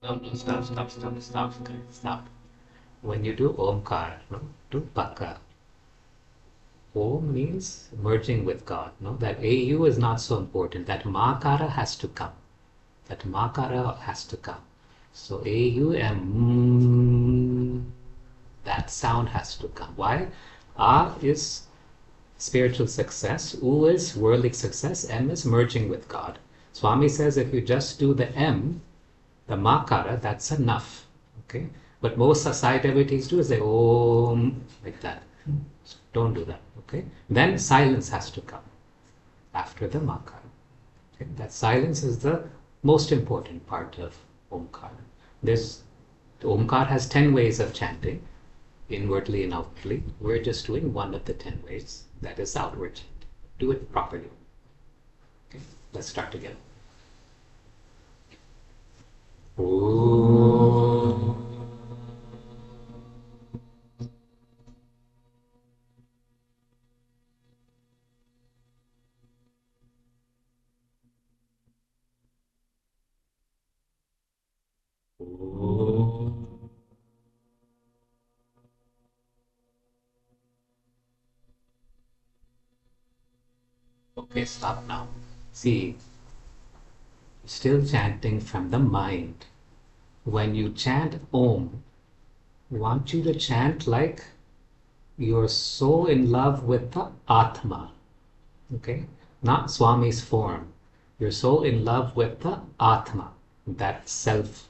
No, no, stop, guys, stop. When you do Omkar, no, do Baka. Om means merging with God. No, that AU is not so important. That Makara has to come. That Makara has to come. So AU and that sound has to come. Why? A is spiritual success, U is worldly success, M is merging with God. Swami says if you just do the M, the Makara, that's enough. Okay? But most Sai devotees do is they Om like that. So don't do that. Okay? Then silence has to come after the Makara. Okay? That silence is the most important part of Omkar. This Omkar has 10 ways of chanting, inwardly and outwardly. We're just doing one of the 10 ways, that is outward chant. Do it properly. Okay? Let's start again. Om. Okay, stop now. See, still chanting from the mind. When you chant Om, I want you to chant like you're so in love with the Atma. Okay? Not Swami's form. You're so in love with the Atma, that self,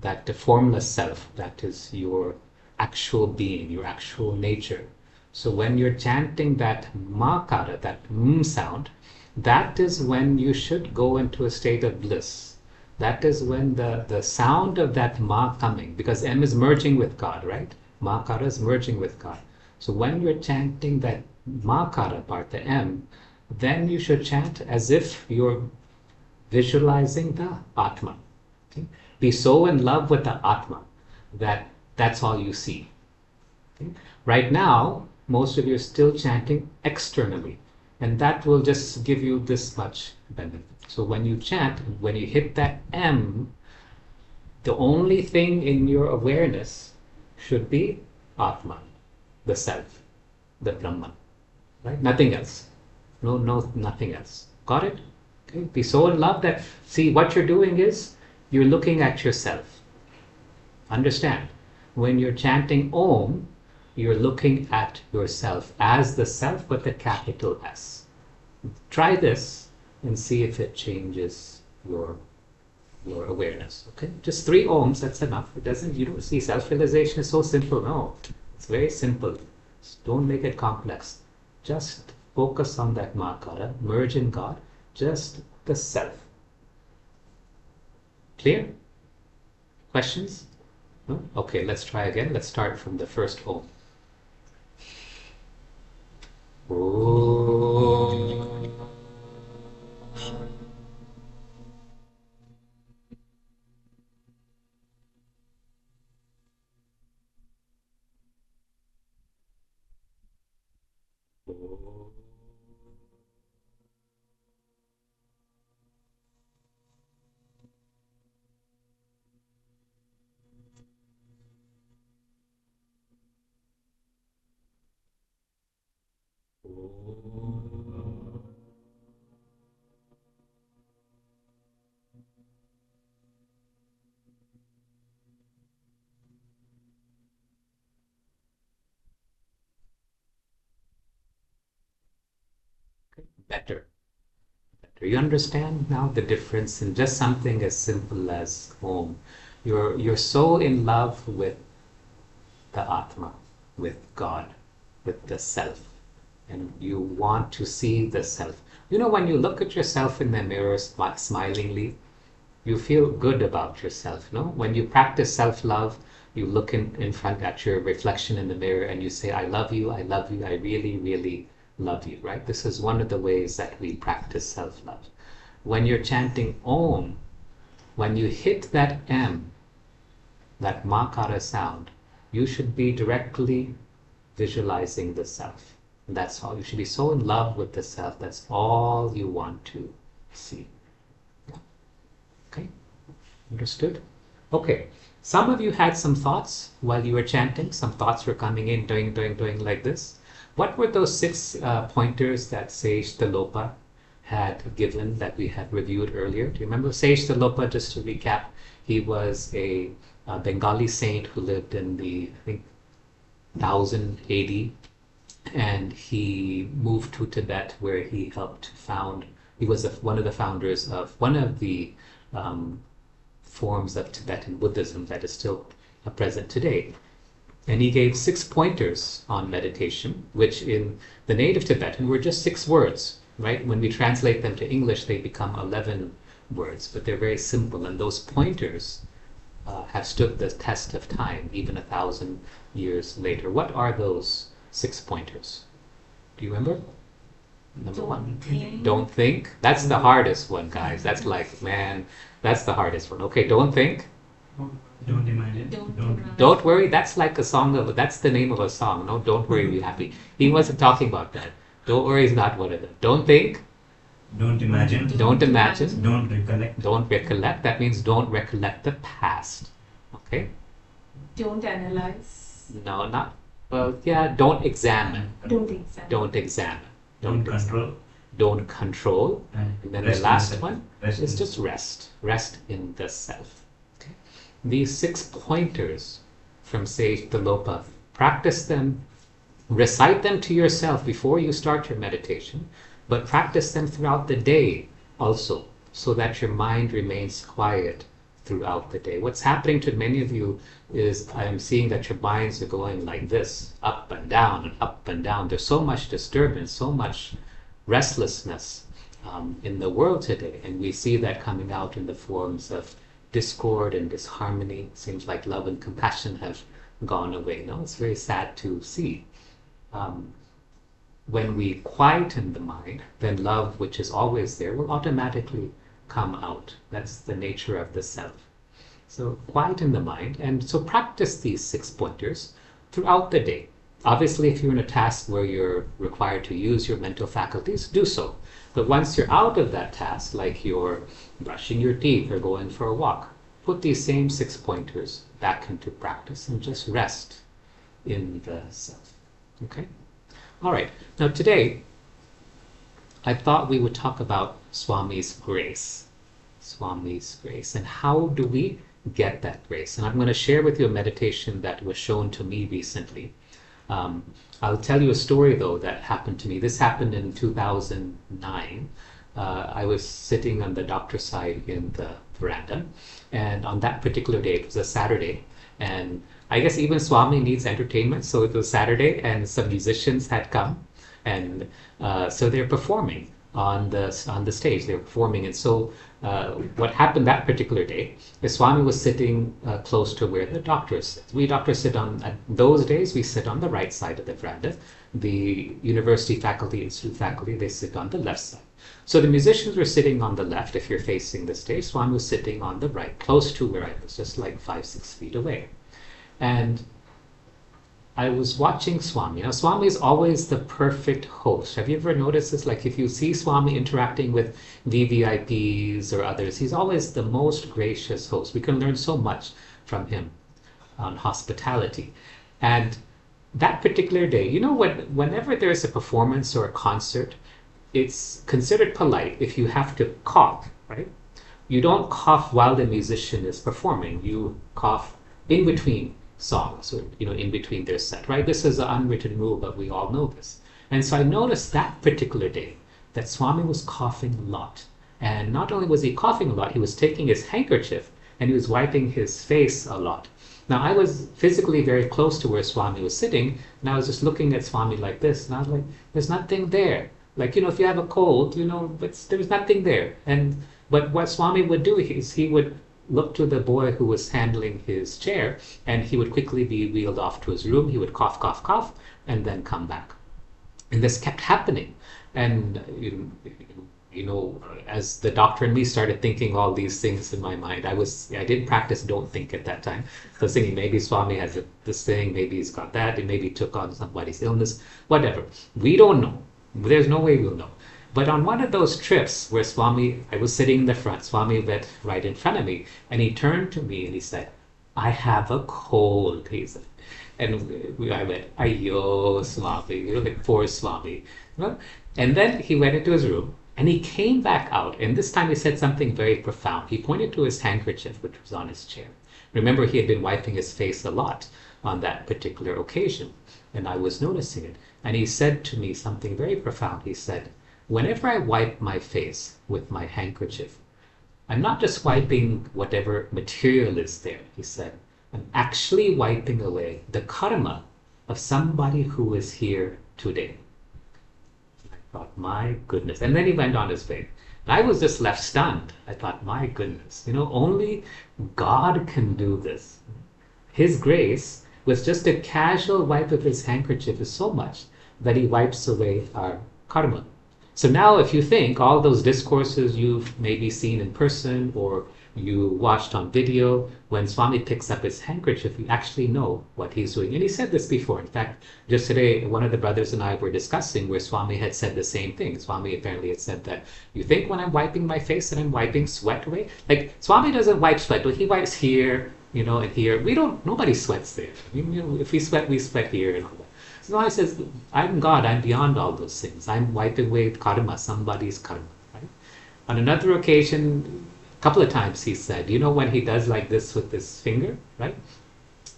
that formless self, that is your actual being, your actual nature. So when you're chanting that Makara, that sound, that is when you should go into a state of bliss. That is when the sound of that Ma coming, because M is merging with God, right? Makara is merging with God. So when you're chanting that Makara part, the M, then you should chant as if you're visualizing the Atma. Okay? Be so in love with the Atma that that's all you see. Okay? Right now, most of you are still chanting externally, and that will just give you this much benefit. So when you chant, when you hit that M, the only thing in your awareness should be Atma, the self, the Brahman, right? Nothing else. No, nothing else. Got it? Okay. Be so in love that, see, what you're doing is you're looking at yourself. Understand? When you're chanting Om, you're looking at yourself as the self with the capital S. Try this and see if it changes your awareness. Okay? Just 3 ohms, that's enough. It doesn't, you don't see, self-realization is so simple. No, it's very simple. Don't make it complex. Just focus on that Makara, merge in God, just the self. Clear? Questions? No? Okay, let's try again. Let's start from the first Om. Om. Better. Do you understand now the difference in just something as simple as Om? You're so in love with the Atma, with God, with the self, and you want to see the self. You know, when you look at yourself in the mirror smilingly, you feel good about yourself. No, when you practice self-love, you look in front at your reflection in the mirror and you say, I love you, I love you, I really, really love you, right? This is one of the ways that we practice self-love. When you're chanting Om, when you hit that M, that Makara sound, you should be directly visualizing the self. And that's all. You should be so in love with the self. That's all you want to see. Yeah. Okay? Understood? Okay. Some of you had some thoughts while you were chanting. Some thoughts were coming in, doing like this. What were those six pointers that Sage Talopa had given that we had reviewed earlier? Do you remember Sage Talopa? Just to recap, he was a Bengali saint who lived in the, I think, 1000 AD, and he moved to Tibet where he helped found, he was one of the founders of one of the um, forms of Tibetan Buddhism that is still present today. And he gave 6 pointers on meditation, which in the native Tibetan were just 6 words, right? When we translate them to English, they become 11 words, but they're very simple. And those pointers have stood the test of time, even 1,000 years later. What are those 6 pointers? Do you remember? Number one. Don't think. That's the hardest one, guys. That's like, man, that's the hardest one. Okay, don't think. Don't imagine. Don't worry. That's like a song of, that's the name of a song. No, don't worry, be happy. He wasn't talking about that. Don't worry is not one of them. Don't think. Don't imagine. Don't imagine. Don't recollect. Don't recollect. That means don't recollect the past. Okay? Don't analyze. No, not, well, yeah, don't examine. Don't examine. Don't examine. Don't control. Don't control. And then rest the in last self. one Rest is in just rest. Rest in the self. Okay? These 6 pointers from Sage Talopa, practice them, recite them to yourself before you start your meditation, but practice them throughout the day also, so that your mind remains quiet throughout the day. What's happening to many of you is I am seeing that your minds are going like this, up and down and up and down. There's so much disturbance, so much restlessness in the world today, and we see that coming out in the forms of discord and disharmony. It seems like love and compassion have gone away. No, it's very sad to see. When we quieten the mind, then love, which is always there, will automatically come out. That's the nature of the self. So quieten the mind, and so practice these 6 pointers throughout the day. Obviously, if you're in a task where you're required to use your mental faculties, do so. But once you're out of that task, like you're brushing your teeth or going for a walk, put these same 6 pointers back into practice and just rest in the self. Okay? All right. Now today, I thought we would talk about Swami's grace. Swami's grace. And how do we get that grace? And I'm going to share with you a meditation that was shown to me recently. I'll tell you a story, though, that happened to me. This happened in 2009. I was sitting on the doctor's side in the veranda, and on that particular day, it was a Saturday, and I guess even Swami needs entertainment, so it was Saturday, and some musicians had come, and so they're performing on the stage. They're performing, and so what happened that particular day is Swami was sitting close to where the doctors sit. We doctors sit on, at those days, we sit on the right side of the veranda. The university faculty, institute faculty, they sit on the left side. So the musicians were sitting on the left, if you're facing the stage. Swami was sitting on the right, close to where I was, just like 5-6 feet away. And I was watching Swami. Now, Swami is always the perfect host. Have you ever noticed this? Like, if you see Swami interacting with VVIPs or others, he's always the most gracious host. We can learn so much from him on hospitality. And that particular day, you know, whenever there's a performance or a concert, it's considered polite if you have to cough, right? You don't cough while the musician is performing. You cough in between songs, or in between their set, right? This is an unwritten rule, but we all know this. And so I noticed that particular day that Swami was coughing a lot. And not only was he coughing a lot, he was taking his handkerchief and he was wiping his face a lot. Now, I was physically very close to where Swami was sitting, and I was just looking at Swami like this, and I was like, there's nothing there. Like, if you have a cold, there's nothing there. But what Swami would do is he would look to the boy who was handling his chair, and he would quickly be wheeled off to his room. He would cough, cough, cough, and then come back. And this kept happening. And, as the doctor and me started thinking all these things in my mind, I didn't practice don't think at that time. So I was thinking maybe Swami has this thing, maybe he's got that, and maybe he took on somebody's illness, whatever. We don't know. There's no way we'll know. But on one of those trips where I was sitting in the front, Swami went right in front of me, and he turned to me and he said, I have a cold, he said. And I went, Ayo, Swami, like poor Swami. Well, and then he went into his room and he came back out. And this time he said something very profound. He pointed to his handkerchief, which was on his chair. Remember, he had been wiping his face a lot on that particular occasion. And I was noticing it. And he said to me something very profound. He said, whenever I wipe my face with my handkerchief, I'm not just wiping whatever material is there, he said. I'm actually wiping away the karma of somebody who is here today. I thought, my goodness. And then he went on his way. And I was just left stunned. I thought, my goodness, only God can do this. His grace with just a casual wipe of his handkerchief is so much that he wipes away our karma. So now if you think all those discourses you've maybe seen in person or you watched on video, when Swami picks up his handkerchief, you actually know what he's doing. And he said this before. In fact, just today, one of the brothers and I were discussing where Swami had said the same thing. Swami apparently had said that, you think when I'm wiping my face and I'm wiping sweat away? Like, Swami doesn't wipe sweat, but he wipes here, and here. Nobody sweats there. If we sweat here and all that. So I says, I'm God, I'm beyond all those things. I'm wiping away karma, somebody's karma. Right? On another occasion, a couple of times he said, when he does like this with his finger, right?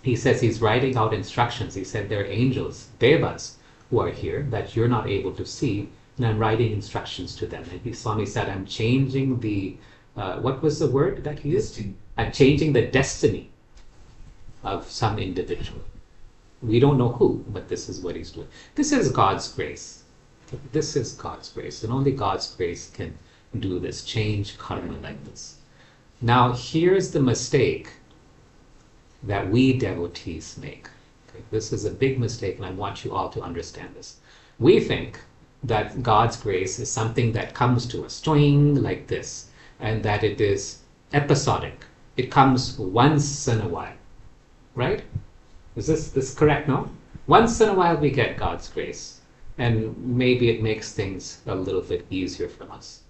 He says he's writing out instructions. He said there are angels, devas, who are here that you're not able to see, and I'm writing instructions to them. And Swami said, I'm changing the, what was the word that he used? I'm changing the destiny of some individual. We don't know who, but this is what he's doing. This is God's grace. This is God's grace. And only God's grace can do this, change karma like this. Now, here's the mistake that we devotees make. Okay? This is a big mistake, and I want you all to understand this. We think that God's grace is something that comes to us, swing like this, and that it is episodic. It comes once in a while, right? Is this correct, no? Once in a while we get God's grace, and maybe it makes things a little bit easier for us.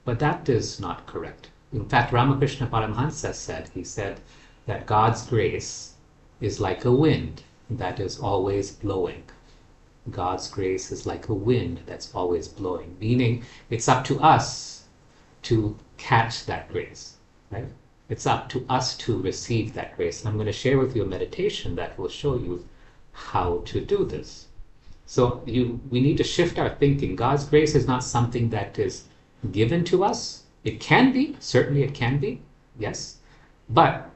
But that is not correct. In fact, Ramakrishna Paramahansa he said that God's grace is like a wind that is always blowing. God's grace is like a wind that's always blowing, meaning it's up to us to catch that grace, right? It's up to us to receive that grace. And I'm going to share with you a meditation that will show you how to do this. So we need to shift our thinking. God's grace is not something that is given to us. It can be, certainly it can be, yes. But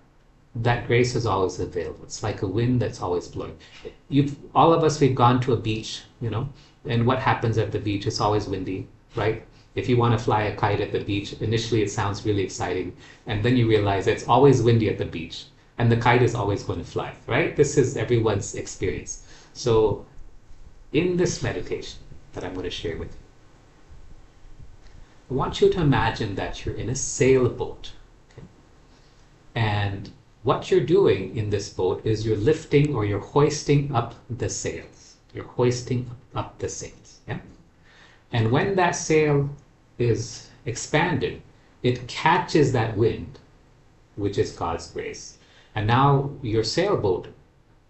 that grace is always available. It's like a wind that's always blowing. All of us, we've gone to a beach, and what happens at the beach? It's always windy, right? If you want to fly a kite at the beach, initially it sounds really exciting, and then you realize it's always windy at the beach, and the kite is always going to fly, right? This is everyone's experience. So in this meditation that I'm going to share with you, I want you to imagine that you're in a sailboat, okay? And what you're doing in this boat is you're lifting or you're hoisting up the sails. You're hoisting up the sails, yeah? And when that sail is expanded, it catches that wind, which is God's grace. And now your sailboat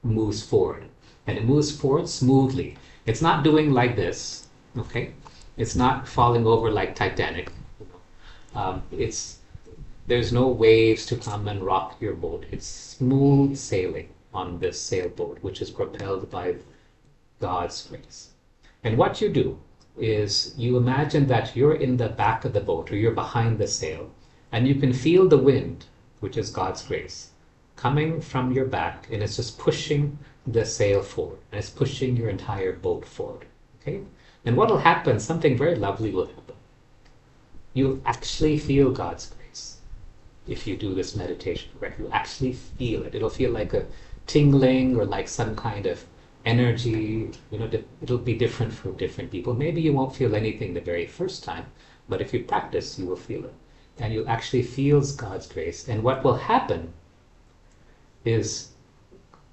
moves forward, and it moves forward smoothly. It's not doing like this, okay? It's not falling over like Titanic. There's no waves to come and rock your boat. It's smooth sailing on this sailboat, which is propelled by God's grace. And what you do is you imagine that you're in the back of the boat, or you're behind the sail, and you can feel the wind, which is God's grace, coming from your back, and it's just pushing the sail forward, and it's pushing your entire boat forward, okay? And what will happen, something very lovely will happen. You'll actually feel God's grace if you do this meditation correctly. You'll actually feel it. It'll feel like a tingling or like some kind of energy. It'll be different for different people. Maybe you won't feel anything the very first time, but if you practice, you will feel it. And you'll actually feel God's grace. And what will happen is,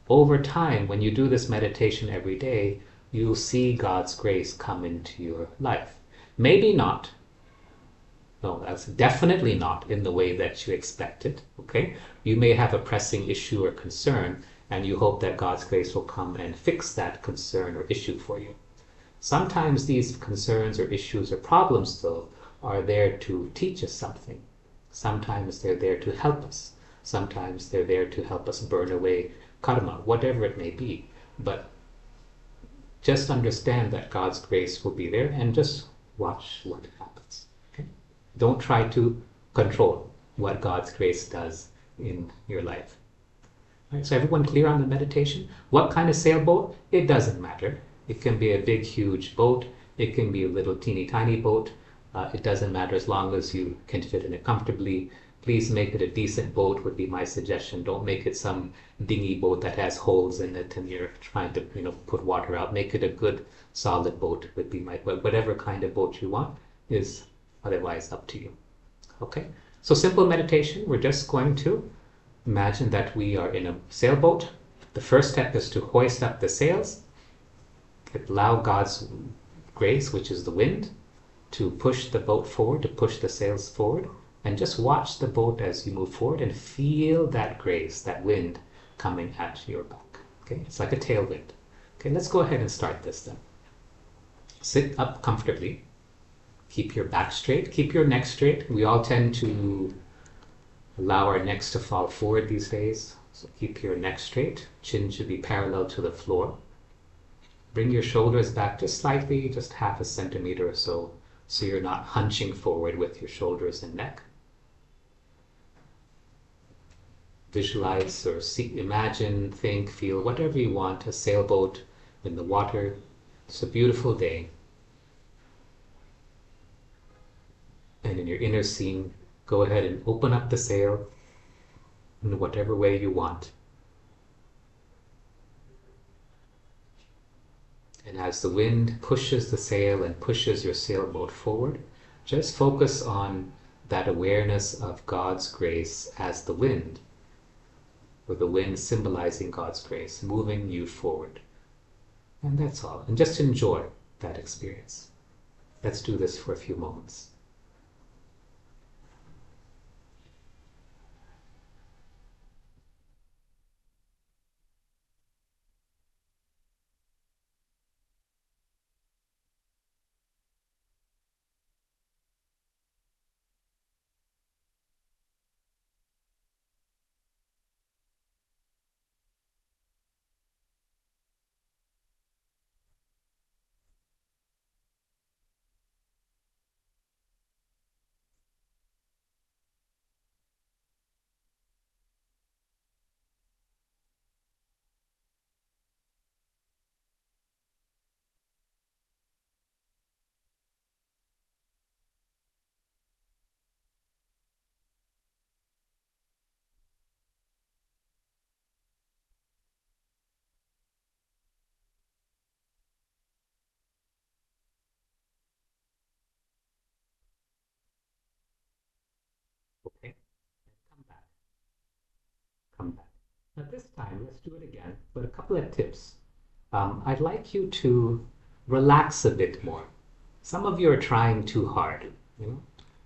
over time, when you do this meditation every day, you'll see God's grace come into your life. Maybe not. No, that's definitely not in the way that you expected. Okay? You may have a pressing issue or concern, and you hope that God's grace will come and fix that concern or issue for you. Sometimes these concerns or issues or problems, though, are there to teach us something. Sometimes they're there to help us. Sometimes they're there to help us burn away karma, whatever it may be. But just understand that God's grace will be there and just watch what happens. Okay? Don't try to control what God's grace does in your life. Right, so everyone clear on the meditation? What kind of sailboat? It doesn't matter. It can be a big, huge boat. It can be a little teeny tiny boat. It doesn't matter as long as you can fit in it comfortably. Please make it a decent boat would be my suggestion. Don't make it some dinghy boat that has holes in it and you're trying to put water out. Make it a good solid boat would be my, whatever kind of boat you want is otherwise up to you. Okay, so simple meditation. We're just going to imagine that we are in a sailboat. The first step is to hoist up the sails. Allow God's grace, which is the wind, to push the boat forward, to push the sails forward, and just watch the boat as you move forward and feel that grace, that wind coming at your back. Okay, it's like a tailwind. Okay, let's go ahead and start this then. Sit up comfortably. Keep your back straight. Keep your neck straight. We all tend to allow our necks to fall forward these days. So keep your neck straight. Chin should be parallel to the floor. Bring your shoulders back just slightly, just half a centimeter or so, so you're not hunching forward with your shoulders and neck. Visualize or see, imagine, think, feel, whatever you want, a sailboat in the water. It's a beautiful day. And in your inner scene, go ahead and open up the sail in whatever way you want. And as the wind pushes the sail and pushes your sailboat forward, just focus on that awareness of God's grace as the wind, with the wind symbolizing God's grace, moving you forward. And that's all. And just enjoy that experience. Let's do this for a few moments. Okay? Come back. Come back. Now this time, let's do it again, but a couple of tips. I'd like you to relax a bit more. Some of you are trying too hard,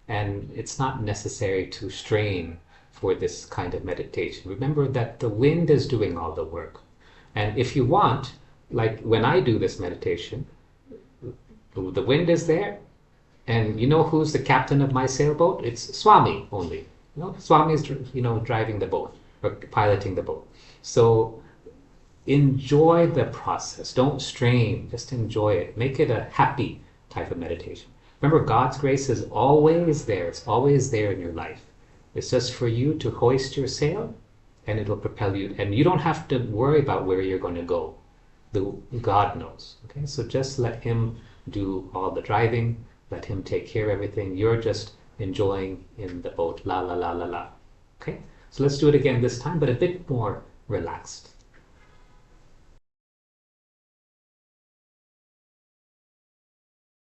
and it's not necessary to strain for this kind of meditation. Remember that the wind is doing all the work. And if you want, like when I do this meditation, the wind is there, and you know who's the captain of my sailboat? It's Swami only. Swami is driving the boat or piloting the boat. So enjoy the process. Don't strain. Just enjoy it. Make it a happy type of meditation. Remember, God's grace is always there. It's always there in your life. It's just for you to hoist your sail, and it'll propel you. And you don't have to worry about where you're going to go. God knows. Okay, so just let Him do all the driving. Let Him take care of everything. You're just enjoying in the boat. La la la la la. Okay, so let's do it again this time, but a bit more relaxed.